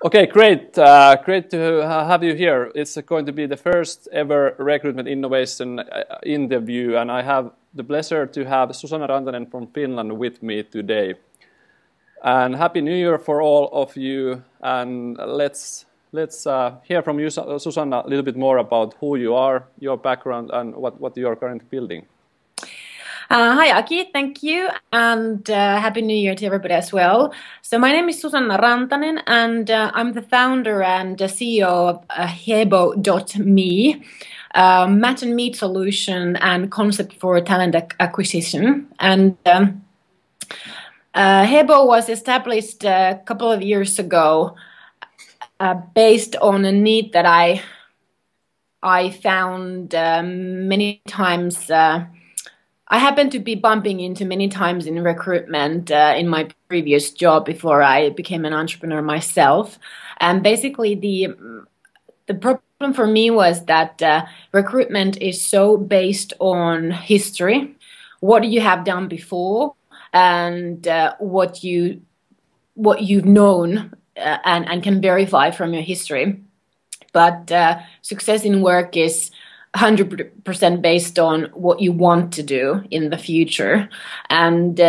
Okay, great. Great to have you here. It's going to be the first ever recruitment innovation interview, and I have the pleasure to have Susanna Rantanen from Finland with me today. And Happy New Year for all of you. And let's hear from you, Susanna, a little bit more about who you are, your background, and what you are currently building. Hi, Aki. Thank you. And Happy New Year to everybody as well. So my name is Susanna Rantanen, and I'm the founder and CEO of Hebo.me, match and meet solution and concept for talent acquisition. And Hebo was established a couple of years ago based on a need that I found many times. I happened to be bumping into many times in recruitment in my previous job before I became an entrepreneur myself. And basically the problem for me was that recruitment is so based on history, what you have done before, and what you've known and can verify from your history. But success in work is 100% based on what you want to do in the future. And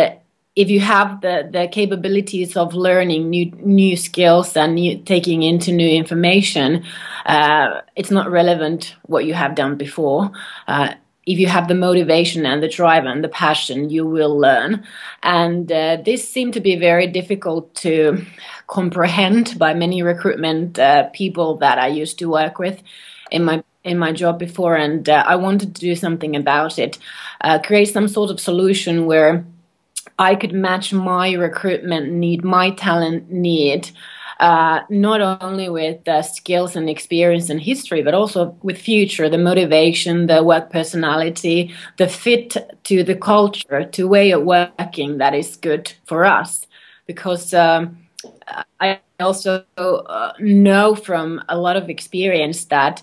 if you have the capabilities of learning new skills and taking into new information, it's not relevant what you have done before. If you have the motivation and the drive and the passion, you will learn. And this seemed to be very difficult to comprehend by many recruitment people that I used to work with in my job before, and I wanted to do something about it, create some sort of solution where I could match my recruitment need, my talent need, not only with skills and experience and history, but also with future, the motivation, the work personality, the fit to the culture, to way of working that is good for us. Because I also know from a lot of experience that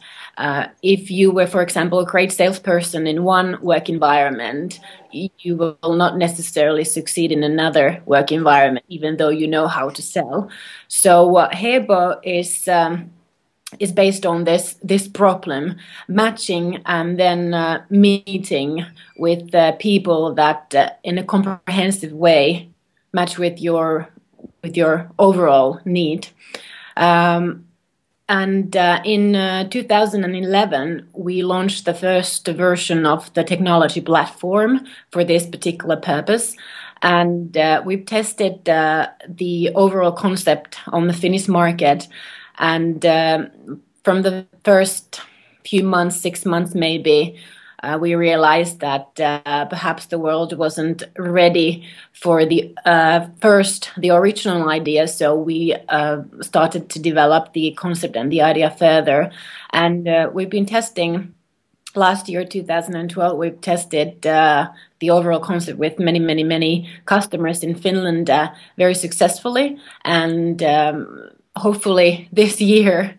if you were, for example, a great salesperson in one work environment, you will not necessarily succeed in another work environment, even though you know how to sell. So Hebo is based on this problem, matching and then meeting with people that in a comprehensive way match with your overall need. And in 2011, we launched the first version of the technology platform for this particular purpose. And we've tested the overall concept on the Finnish market. And from the first few months, 6 months maybe, we realized that perhaps the world wasn't ready for the original idea. So we started to develop the concept and the idea further. And we've been testing last year, 2012, we've tested the overall concept with many customers in Finland very successfully. And hopefully this year,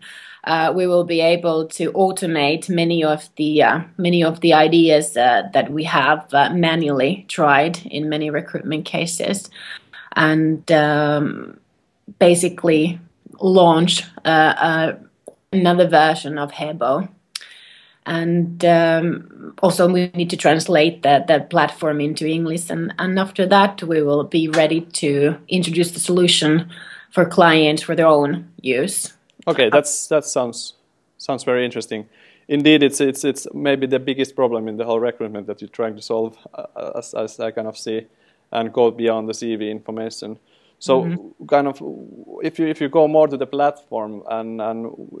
we will be able to automate many of the ideas that we have manually tried in many recruitment cases, and basically launch another version of Hebo. And also we need to translate that platform into English, and after that we will be ready to introduce the solution for clients for their own use. Okay, that sounds very interesting. Indeed, it's maybe the biggest problem in the whole recruitment that you're trying to solve, as I kind of see, and go beyond the CV information. So, kind of, if you go more to the platform and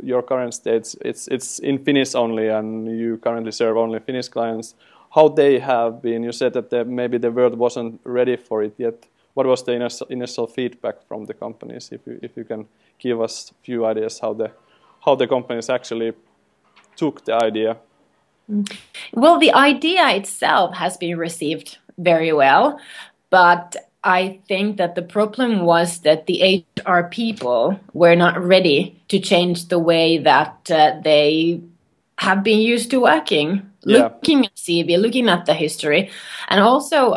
your current state, it's in Finnish only, and you currently serve only Finnish clients. How they have been? You said that maybe the world wasn't ready for it yet. What was the initial feedback from the companies? If you can give us a few ideas how the companies actually took the idea. Well, the idea itself has been received very well, but I think that the problem was that the HR people were not ready to change the way that they have been used to working, looking at CV, looking at the history, and also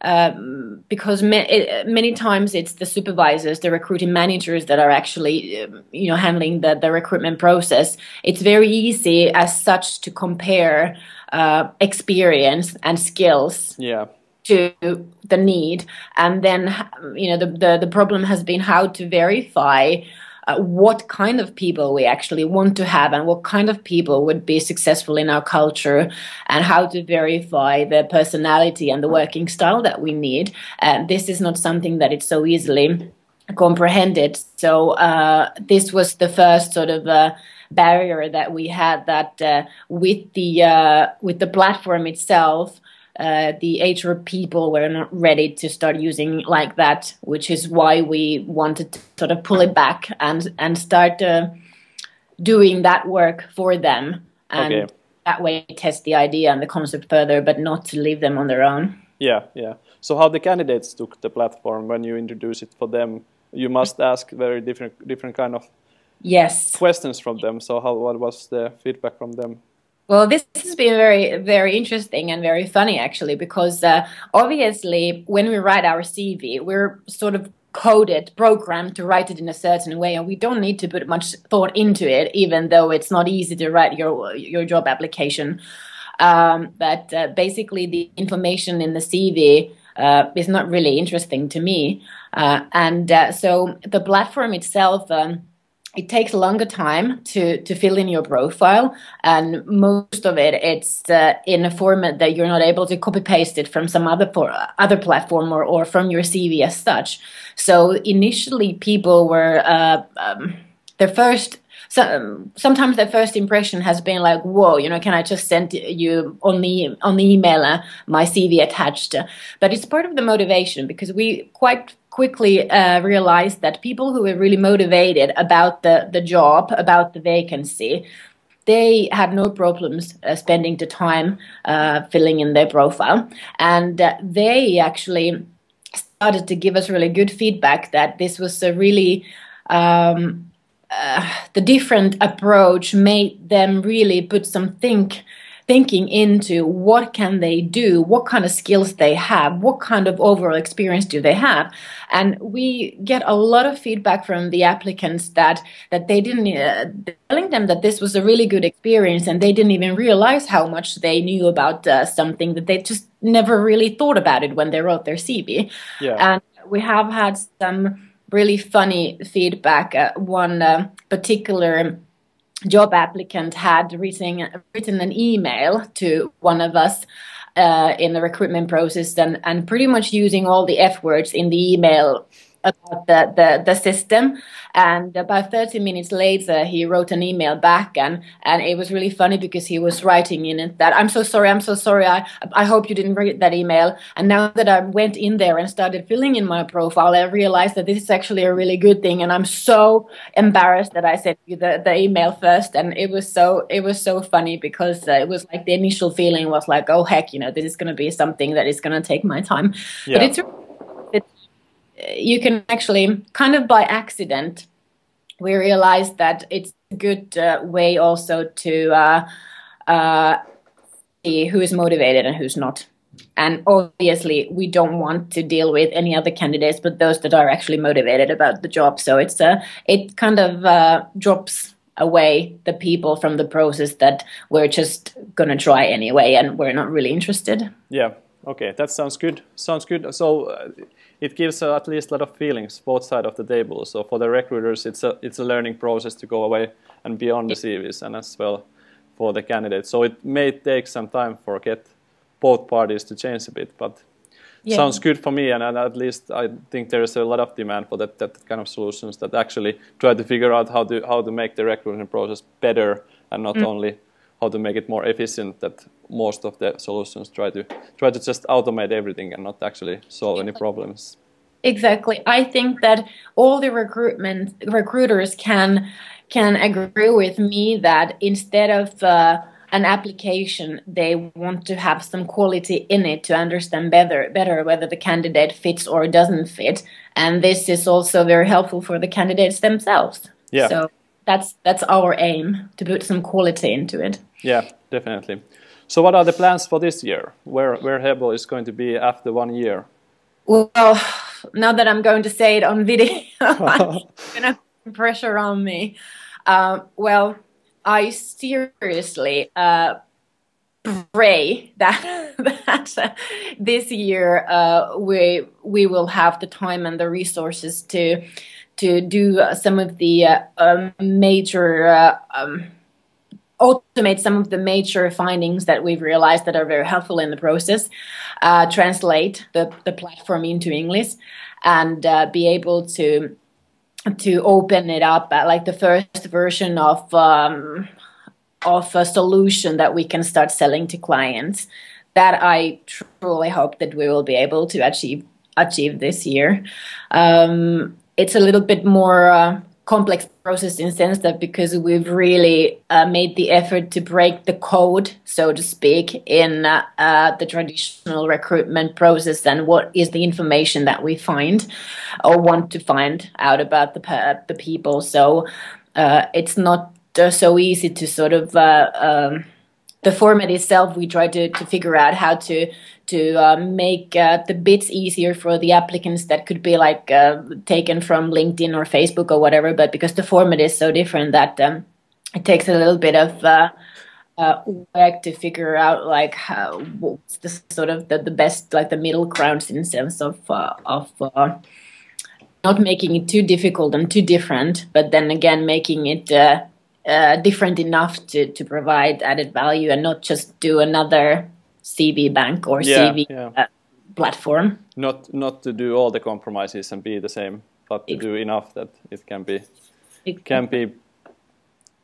because many times it's the supervisors, the recruiting managers that are actually, handling the recruitment process. It's very easy as such to compare experience and skills. Yeah. To the need, and then the problem has been how to verify what kind of people we actually want to have and what kind of people would be successful in our culture, and how to verify the personality and the working style that we need. This is not something that it's so easily comprehended. So this was the first sort of barrier that we had, that with the platform itself, the HR people were not ready to start using like that, which is why we wanted to sort of pull it back and start doing that work for them, and that way test the idea and the concept further, but not to leave them on their own. Yeah. So how the candidates took the platform when you introduce it for them? You must ask very different kind of questions from them. So what was the feedback from them? Well, this has been very, very interesting and very funny, actually, because obviously when we write our CV, we're sort of programmed to write it in a certain way, and we don't need to put much thought into it, even though it's not easy to write your job application. But basically the information in the CV is not really interesting to me. So the platform itself, it takes a longer time to fill in your profile, and most of it's in a format that you're not able to copy paste it from some other platform or from your CV as such. So initially, people were sometimes their first impression has been like, "Whoa, can I just send you on the email my CV attached?" But it's part of the motivation, because we quite quickly realized that people who were really motivated about the job, about the vacancy, they had no problems spending the time filling in their profile, and they actually started to give us really good feedback that this was a really the different approach made them really put some thinking into what can they do, what kind of skills they have, what kind of overall experience do they have. And we get a lot of feedback from the applicants that they didn't telling them that this was a really good experience, and they didn't even realize how much they knew about something, that they just never really thought about it when they wrote their CV. Yeah. And we have had some really funny feedback. One particular job applicant had written an email to one of us in the recruitment process, and pretty much using all the F words in the email about the system. And about 30 minutes later, he wrote an email back, and it was really funny, because he was writing in it that, I'm so sorry, I hope you didn't read that email. And now that I went in there and started filling in my profile, I realized that this is actually a really good thing, and I'm so embarrassed that I sent you the email first. And it was so funny, because it was like the initial feeling was like, oh heck, this is going to be something that is going to take my time. Yeah. But you can actually, kind of by accident, we realized that it's a good way also to see who is motivated and who's not. And obviously, we don't want to deal with any other candidates but those that are actually motivated about the job. So it kind of drops away the people from the process that we're just going to try anyway and we're not really interested. Yeah. Okay, that sounds good. So it gives at least a lot of feelings both sides of the table. So for the recruiters, it's a learning process to go away and beyond the CVs, and as well for the candidates. So it may take some time for get both parties to change a bit, but sounds good for me. And at least I think there is a lot of demand for that kind of solutions that actually try to figure out how to make the recruitment process better, and not only how to make it more efficient. That most of the solutions try to just automate everything and not actually solve any problems. Exactly. I think that all the recruiters can agree with me that instead of an application, they want to have some quality in it to understand better whether the candidate fits or doesn't fit. And this is also very helpful for the candidates themselves. Yeah. So that's our aim, to put some quality into it. Yeah, definitely. So what are the plans for this year? Where Hebo is going to be after 1 year? Well, now that I'm going to say it on video, I'm gonna put pressure on me. Well, I seriously pray that this year we will have the time and the resources to do some of the major automate some of the major findings that we've realized that are very helpful in the process, translate the platform into English, and be able to open it up like the first version of a solution that we can start selling to clients. That I truly hope that we will be able to achieve this year. It's a little bit more complex process in the sense that because we've really made the effort to break the code, so to speak, in the traditional recruitment process and what is the information that we find or want to find out about the people. So it's not so easy to sort of the format itself. We try to figure out how to make the bits easier for the applicants that could be like taken from LinkedIn or Facebook or whatever. But because the format is so different, that it takes a little bit of work to figure out like what's the sort of the best, like the middle ground in sense of not making it too difficult and too different, but then again making it different enough to provide added value and not just do another CV bank or CV platform. Not to do all the compromises and be the same, but to do enough that it can be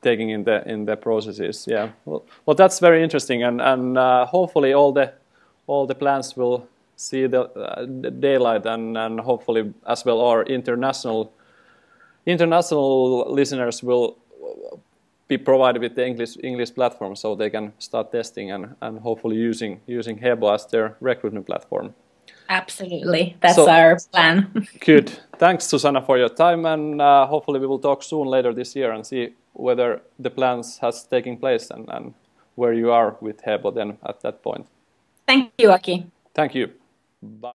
taking in the processes. Yeah. Well, that's very interesting, and hopefully all the plans will see the daylight, and hopefully as well our international listeners will be provided with the English platform, so they can start testing and hopefully using Hebo as their recruitment platform. Absolutely, that's our plan. Good. Thanks, Susanna, for your time, and hopefully we will talk soon later this year and see whether the plans has taken place and where you are with Hebo then at that point. Thank you, Aki. Thank you. Bye.